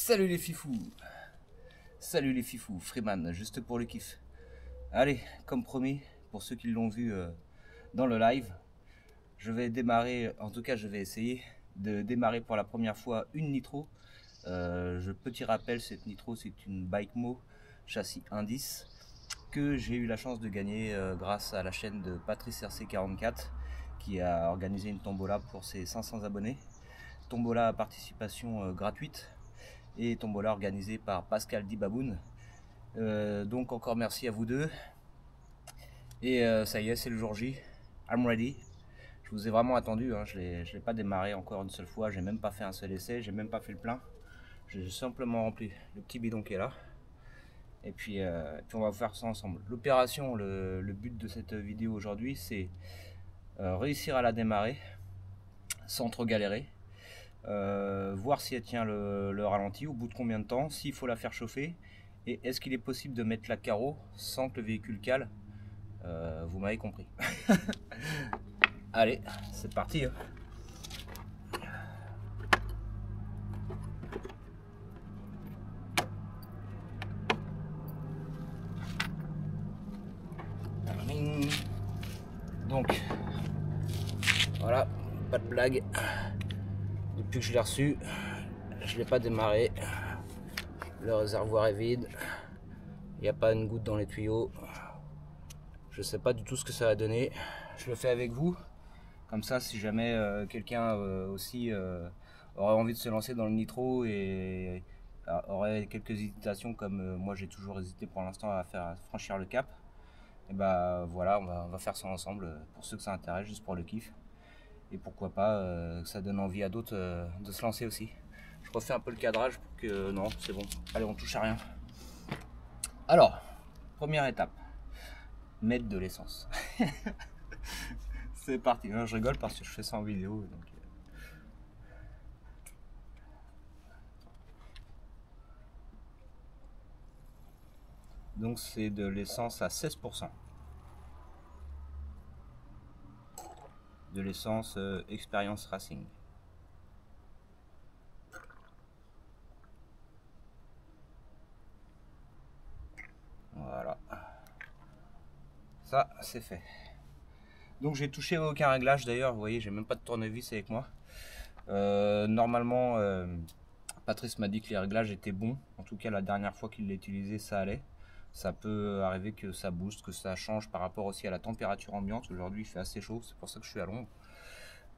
Salut les fifous. Salut les fifous, Freeman, juste pour le kiff. Allez, comme promis, pour ceux qui l'ont vu dans le live, je vais démarrer, en tout cas je vais essayer de démarrer pour la première fois une Nitro. Petit rappel, cette Nitro c'est une Bikemo châssis indice que j'ai eu la chance de gagner grâce à la chaîne de Patrice RC44 qui a organisé une tombola pour ses 500 abonnés. Tombola à participation gratuite et tombola organisée par Pascal Dibaboun. Donc encore merci à vous deux. Et ça y est, c'est le jour J. I'm ready. Je vous ai vraiment attendu, hein. Je l'ai pas démarré encore une seule fois, j'ai même pas fait un seul essai, j'ai même pas fait le plein. J'ai simplement rempli le petit bidon qui est là. Et puis on va faire ça ensemble. L'opération, le but de cette vidéo aujourd'hui, c'est réussir à la démarrer sans trop galérer. Voir si elle tient le ralenti, au bout de combien de temps, s'il faut la faire chauffer, et est-ce qu'il est possible de mettre la carreau sans que le véhicule cale. Vous m'avez compris. Allez, c'est parti, hein. Donc voilà, pas de blague, depuis que je l'ai reçu je l'ai pas démarré, le réservoir est vide, il n'y a pas une goutte dans les tuyaux, je sais pas du tout ce que ça va donner. Je le fais avec vous, comme ça si jamais quelqu'un aussi aurait envie de se lancer dans le nitro et aurait quelques hésitations comme moi j'ai toujours hésité pour l'instant à franchir le cap, et bah voilà, on va faire ça ensemble pour ceux que ça intéresse, juste pour le kiff. Et pourquoi pas que ça donne envie à d'autres de se lancer aussi. Je refais un peu le cadrage pour que... non, c'est bon. Allez, on touche à rien. Alors, première étape, mettre de l'essence. C'est parti. Non, je rigole parce que je fais ça en vidéo. Donc c'est de l'essence à 16%. De l'essence Experience Racing. Voilà. Ça, c'est fait. Donc j'ai touché aucun réglage d'ailleurs, vous voyez, j'ai même pas de tournevis avec moi. Normalement, Patrice m'a dit que les réglages étaient bons. En tout cas, la dernière fois qu'il l'a utilisé, ça allait. Ça peut arriver que ça booste, que ça change par rapport aussi à la température ambiante. Aujourd'hui, il fait assez chaud, c'est pour ça que je suis à l'ombre.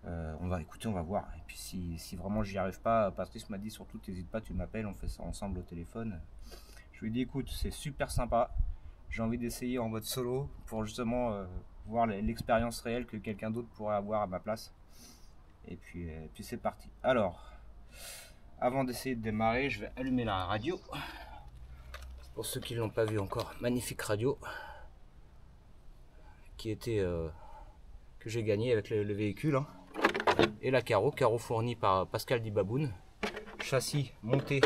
On va écouter, on va voir. Et puis si vraiment j'y arrive pas, Patrice m'a dit surtout n'hésite pas, tu m'appelles, on fait ça ensemble au téléphone. Je lui ai dit écoute, c'est super sympa, j'ai envie d'essayer en mode solo pour justement voir l'expérience réelle que quelqu'un d'autre pourrait avoir à ma place. Et puis c'est parti. Alors, avant d'essayer de démarrer, je vais allumer la radio. Pour ceux qui ne l'ont pas vu encore, magnifique radio qui était que j'ai gagné avec le véhicule, hein. Et la carreau fournie par Pascal Dibaboun, châssis monté,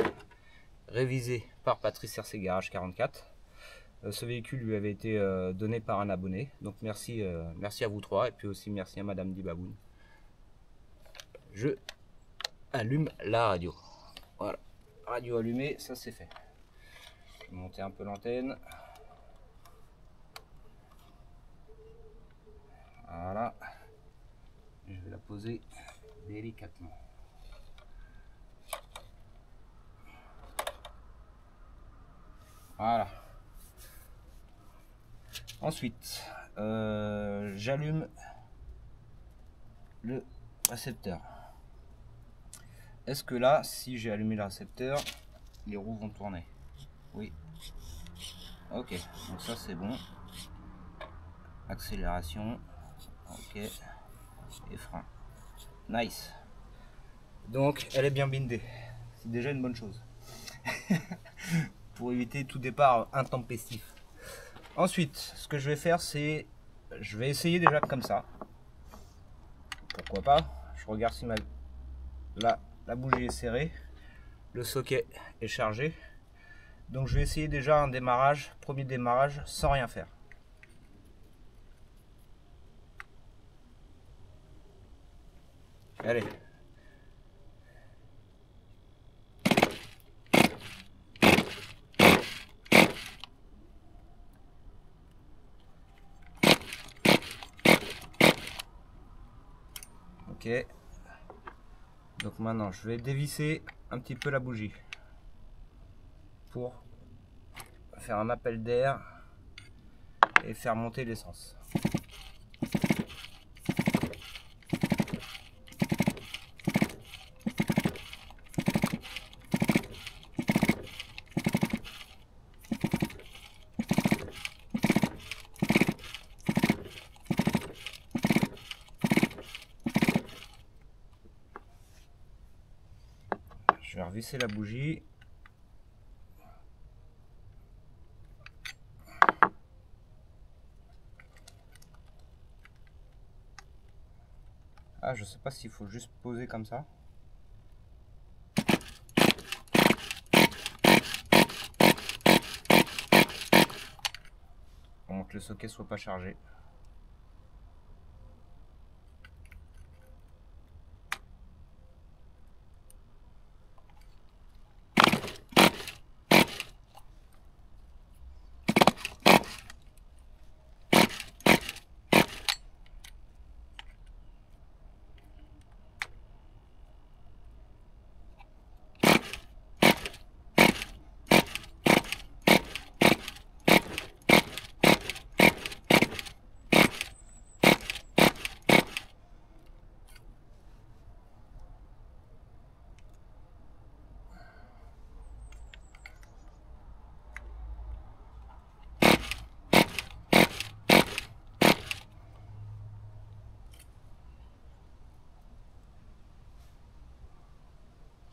révisé par Patrice RC Garage 44. Ce véhicule lui avait été donné par un abonné, donc merci à vous trois et puis aussi merci à Madame Dibaboun. Je allume la radio. Voilà, radio allumée, ça c'est fait. Je vais monter un peu l'antenne. Voilà, je vais la poser délicatement. Voilà. Ensuite, j'allume le récepteur. Est-ce que là, si j'ai allumé le récepteur, les roues vont tourner? Oui. Ok, donc ça c'est bon. Accélération. Ok. Et frein. Nice. Donc elle est bien bindée. C'est déjà une bonne chose. Pour éviter tout départ intempestif. Ensuite, ce que je vais faire, c'est... je vais essayer déjà comme ça. Pourquoi pas. Je regarde si la bougie est serrée. Le socket est chargé. Donc je vais essayer déjà un démarrage, premier démarrage, sans rien faire. Allez. Ok. Donc maintenant je vais dévisser un petit peu la bougie pour faire un appel d'air et faire monter l'essence. Je vais revisser la bougie. Ah, je sais pas s'il faut juste poser comme ça. Pour que le socket soit pas chargé.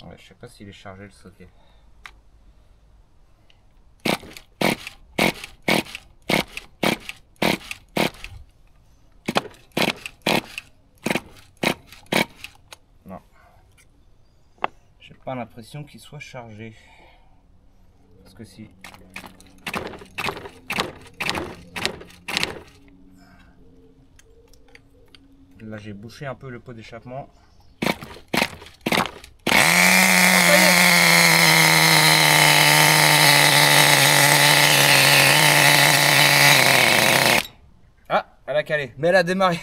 Ouais, je sais pas s'il est chargé le socket. Non. J'ai pas l'impression qu'il soit chargé. Parce que si. Là j'ai bouché un peu le pot d'échappement. Elle a calé, mais elle a démarré.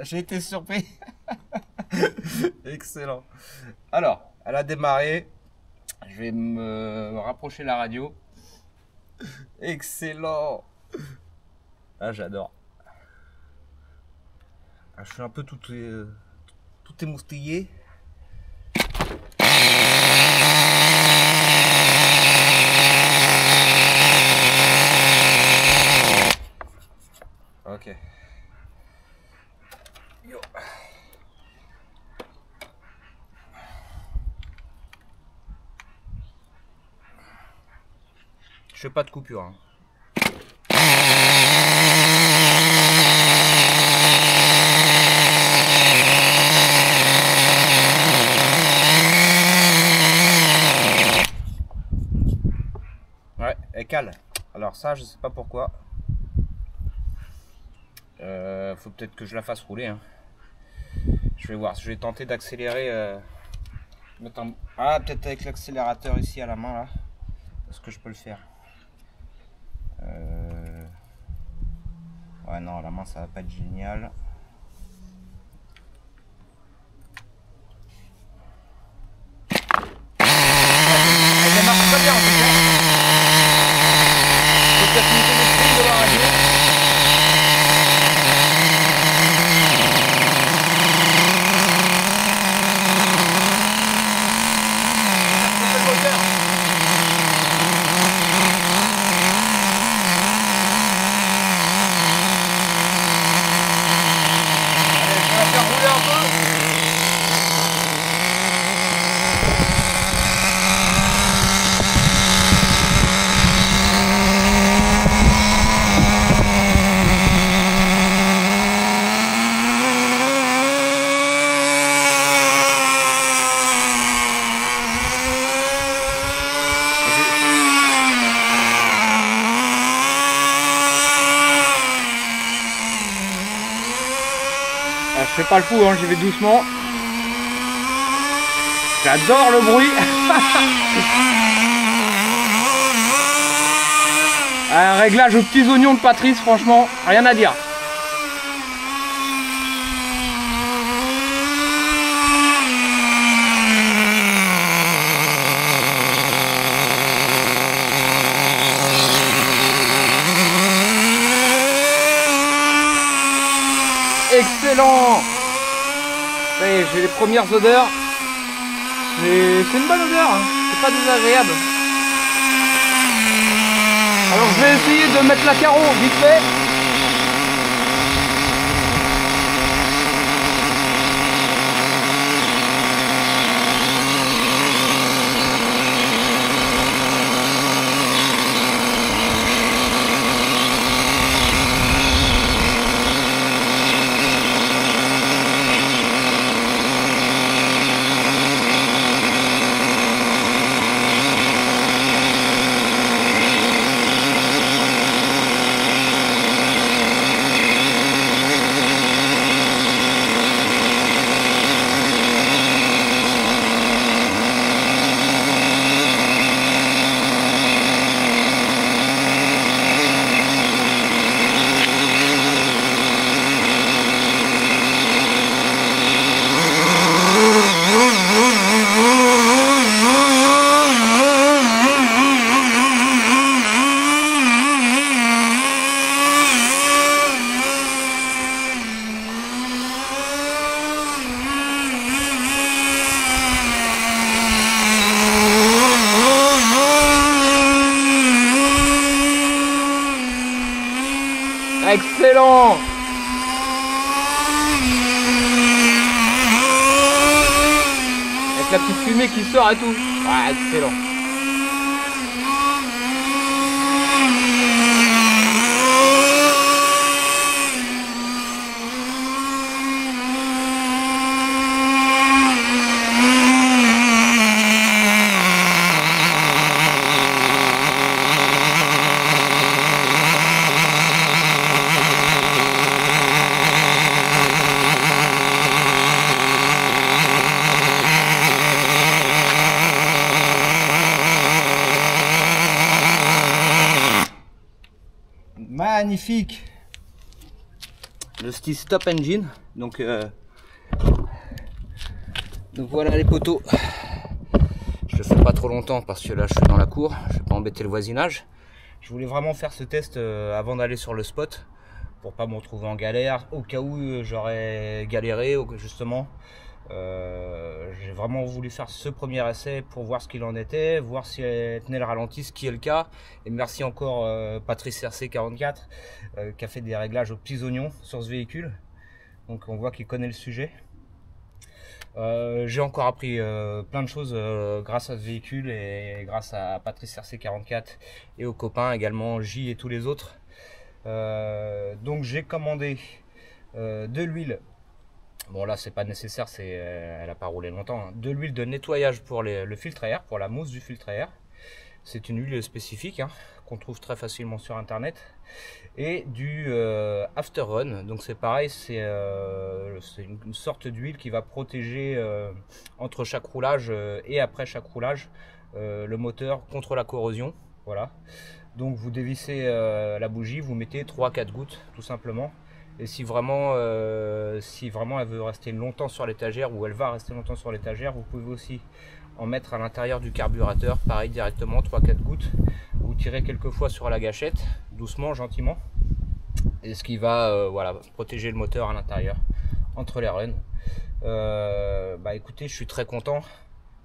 J'ai été surpris. Excellent. Alors, elle a démarré. Je vais me rapprocher la radio. Excellent. Ah, j'adore. Ah, je suis un peu tout émoustillé. Ok. Yo. Je fais pas de coupure. Hein. Ouais, elle cale. Alors ça, je sais pas pourquoi. Faut peut-être que je la fasse rouler. Hein. Je vais voir. Je vais tenter d'accélérer. Ah, peut-être avec l'accélérateur ici à la main là. Est-ce que je peux le faire? Ouais, non, la main ça va pas être génial. Elle démarre pas bien en tout cas. Faut peut-être monter le prix de la radio. Je fais pas le fou, hein, j'y vais doucement. J'adore le bruit. Un réglage aux petits oignons de Patrice, franchement, rien à dire. Excellent. Ça y est, j'ai les premières odeurs. C'est une bonne odeur, hein. C'est pas désagréable. Alors je vais essayer de mettre la carreau vite fait. Excellent. Avec la petite fumée qui sort et tout. Ouais, excellent. Magnifique. Le style stop engine. Donc voilà les poteaux. Je le fais pas trop longtemps parce que là je suis dans la cour, je vais pas embêter le voisinage. Je voulais vraiment faire ce test avant d'aller sur le spot pour pas me retrouver en galère au cas où j'aurais galéré justement. J'ai vraiment voulu faire ce premier essai pour voir ce qu'il en était, voir si elle tenait le ralenti, ce qui est le cas. Et merci encore Patrice RC44 qui a fait des réglages aux petits oignons sur ce véhicule. Donc on voit qu'il connaît le sujet. J'ai encore appris plein de choses grâce à ce véhicule et grâce à Patrice RC44 et aux copains également, J et tous les autres. Donc j'ai commandé de l'huile. Bon là c'est pas nécessaire, elle a pas roulé longtemps, hein. De l'huile de nettoyage pour le filtre à air, pour la mousse du filtre à air. C'est une huile spécifique hein, qu'on trouve très facilement sur internet. Et du after run, donc c'est pareil, c'est une sorte d'huile qui va protéger entre chaque roulage et après chaque roulage le moteur contre la corrosion. Voilà. Donc vous dévissez la bougie, vous mettez 3-4 gouttes tout simplement. Et si vraiment elle veut rester longtemps sur l'étagère, ou elle va rester longtemps sur l'étagère, vous pouvez aussi en mettre à l'intérieur du carburateur, pareil directement 3-4 gouttes. Vous tirez quelques fois sur la gâchette, doucement, gentiment, et ce qui va voilà, protéger le moteur à l'intérieur entre les runs. Bah écoutez, je suis très content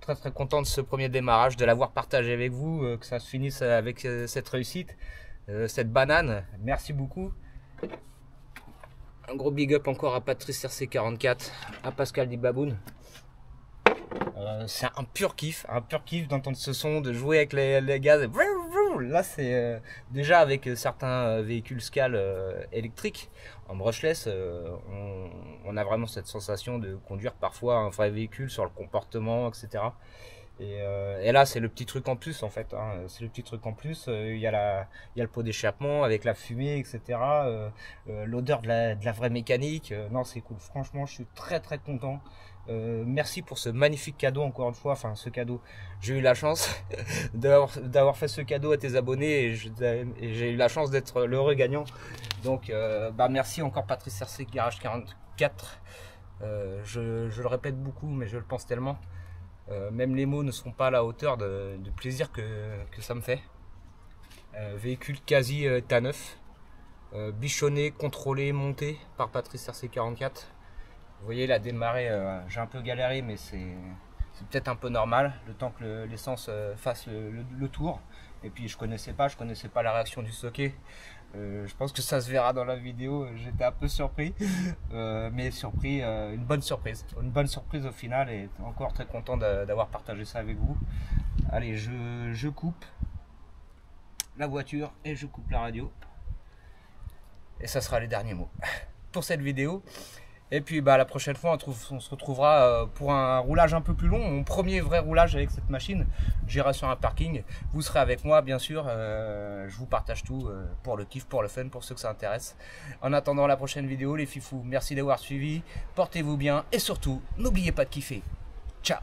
de ce premier démarrage, de l'avoir partagé avec vous, que ça se finisse avec cette réussite, cette banane. Merci beaucoup. Un gros big up encore à Patrice RC44, à Pascal Dibaboun. C'est un pur kiff d'entendre ce son, de jouer avec les gaz. Là c'est déjà avec certains véhicules Scale électriques en brushless, on a vraiment cette sensation de conduire parfois un vrai véhicule sur le comportement, etc. Et là c'est le petit truc en plus en fait, hein. C'est le petit truc en plus, il y a le pot d'échappement avec la fumée, etc. L'odeur de la vraie mécanique, non c'est cool, franchement je suis très content. Merci pour ce magnifique cadeau encore une fois, enfin ce cadeau, j'ai eu la chance d'avoir fait ce cadeau à tes abonnés et j'ai eu la chance d'être l'heureux gagnant. Donc bah merci encore Patrice RC Garage 44. Je le répète beaucoup mais je le pense tellement. Même les mots ne seront pas à la hauteur du plaisir que ça me fait. Véhicule quasi état neuf, bichonné, contrôlé, monté par Patrice RC44. Vous voyez, la démarrée, j'ai un peu galéré, mais c'est peut-être un peu normal, le temps que l'essence fasse le tour. Et puis je connaissais pas la réaction du socket. Je pense que ça se verra dans la vidéo, j'étais un peu surpris, mais surpris, une bonne surprise au final, et encore très content d'avoir partagé ça avec vous. Allez, je coupe la voiture et je coupe la radio. Et ça sera les derniers mots pour cette vidéo. Et puis la prochaine fois, on se retrouvera pour un roulage un peu plus long. Mon premier vrai roulage avec cette machine. J'irai sur un parking. Vous serez avec moi, bien sûr. Je vous partage tout pour le kiff, pour le fun, pour ceux que ça intéresse. En attendant la prochaine vidéo, les fifous, merci d'avoir suivi. Portez-vous bien et surtout, n'oubliez pas de kiffer. Ciao!